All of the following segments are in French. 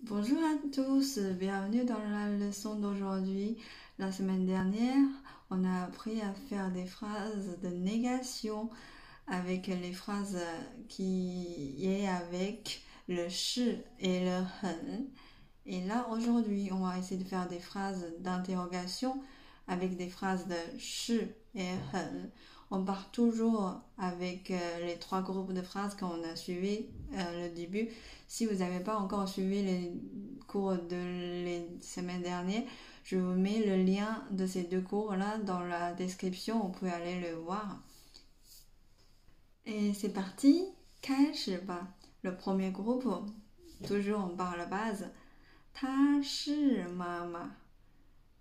Bonjour à tous, bienvenue dans la leçon d'aujourd'hui. La semaine dernière, on a appris à faire des phrases de négation avec les phrases qui est avec le shi et le hen. Et là, aujourd'hui, on va essayer de faire des phrases d'interrogation avec des phrases de shi et hen. On part toujours avec les trois groupes de phrases qu'on a suivis le début. Si vous n'avez pas encore suivi les cours de les semaines dernières, je vous mets le lien de ces deux cours-là dans la description. Vous pouvez aller le voir. Et c'est parti, 开始吧. Le premier groupe, toujours on part à la base. 她是妈妈，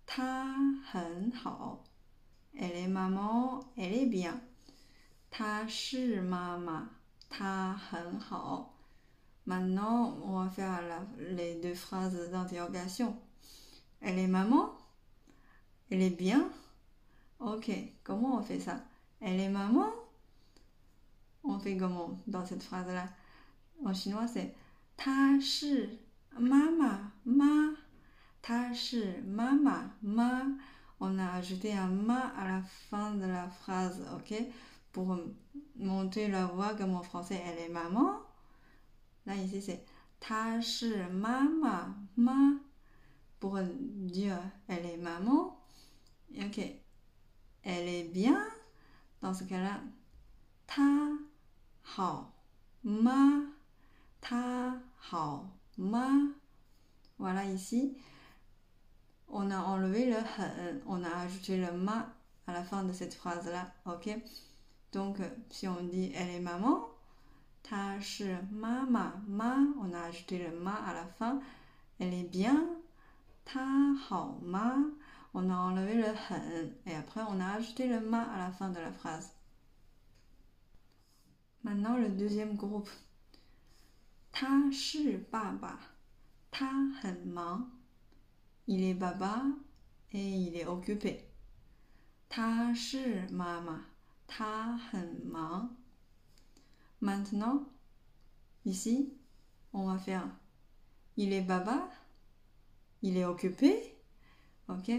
她很好。Elle est maman, elle est bien. 她是妈妈，她很好。Maintenant, on va faire les deux phrases d'interrogation. Elle est maman? Elle est bien? Ok, comment on fait ça? Elle est maman? On fait comment dans cette phrase-là? En chinois, c'est 她是妈妈妈。她是妈妈妈. On a ajouté un ma à la fin de la phrase, ok? Pour monter la voix comme en français, elle est maman. Là, ici, c'est 她是妈妈妈. Pour dire elle est maman. Ok. Elle est bien. Dans ce cas-là, 她好吗？她好吗? Voilà, ici, on a enlevé le hen, on a ajouté le ma à la fin de cette phrase-là, ok? Donc, si on dit elle est maman, 她是妈妈妈, on a ajouté le ma à la fin. Elle est bien, 她好吗? On a enlevé le hen et après on a ajouté le ma à la fin de la phrase. Maintenant, le deuxième groupe. 他是爸爸，他很忙。Il est baba et il est occupé. 她是妈妈，她很忙。Maintenant, ici, on va faire il est baba, il est occupé. Ok?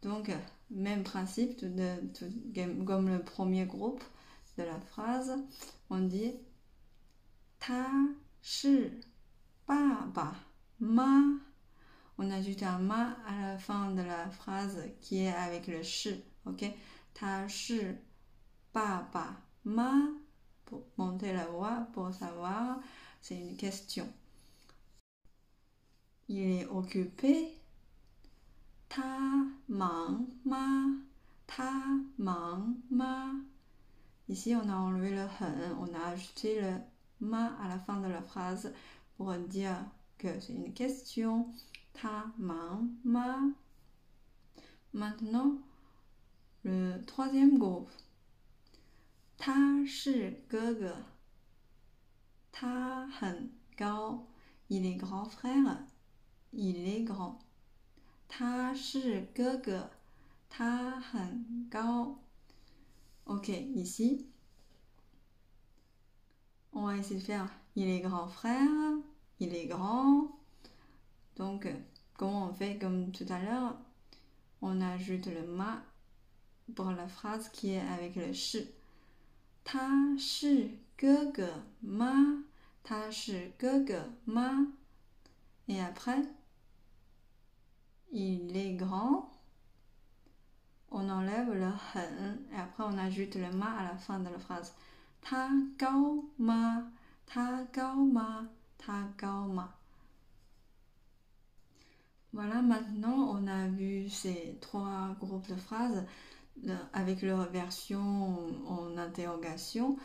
Donc, même principe comme le premier groupe de la phrase. On dit 他是爸爸妈。On ajoute un ma à la fin de la phrase qui est avec le shi. Ok? 他是爸爸妈. Pour monter la voix, pour savoir, c'est une question. Il est occupé. 他忙吗？他忙吗? Ici, on a enlevé le hen, on a ajouté le ma à la fin de la phrase pour dire que c'est une question. 他忙吗? Maintenant, le troisième groupe. 他是哥哥，他很高。Il est grand frère, il est grand. 他是哥哥，他很高。Ok, ici, on va essayer de faire il est grand frère, il est grand. Donc, comment on fait comme tout à l'heure? On ajoute le ma pour la phrase qui est avec le shi. 他是哥哥吗？他是哥哥吗? Et après, il est grand. On enlève le hen et après on ajoute le ma à la fin de la phrase. 他高吗？他高吗？他高吗? Voilà, maintenant on a vu ces trois groupes de phrases avec leur version en interrogation.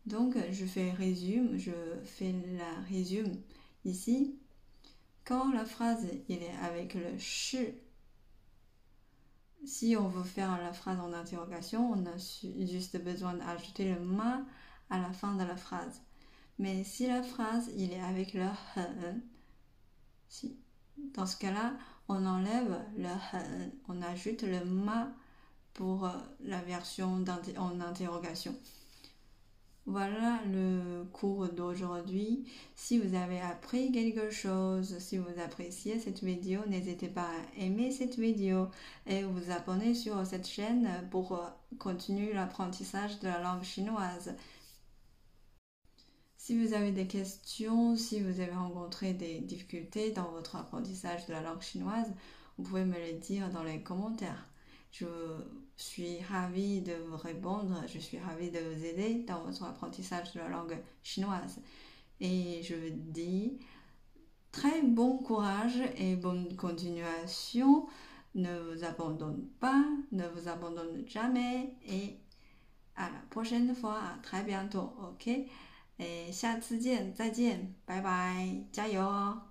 Donc je fais la résume ici. Quand la phrase il est avec le shi, si on veut faire la phrase en interrogation, on a juste besoin d'ajouter le ma à la fin de la phrase. Mais si la phrase il est avec le hen, dans ce cas-là, on enlève le hen, on ajoute le ma pour la version en interrogation. Voilà le cours d'aujourd'hui. Si vous avez appris quelque chose, si vous appréciez cette vidéo, n'hésitez pas à aimer cette vidéo et vous abonner sur cette chaîne pour continuer l'apprentissage de la langue chinoise. Si vous avez des questions, si vous avez rencontré des difficultés dans votre apprentissage de la langue chinoise, vous pouvez me le dire dans les commentaires. Je suis ravie de vous répondre, je suis ravie de vous aider dans votre apprentissage de la langue chinoise. Et je vous dis très bon courage et bonne continuation. Ne vous abandonnez pas, ne vous abandonnez jamais et à la prochaine fois, à très bientôt, OK？下次见，再见，拜拜，加油哦！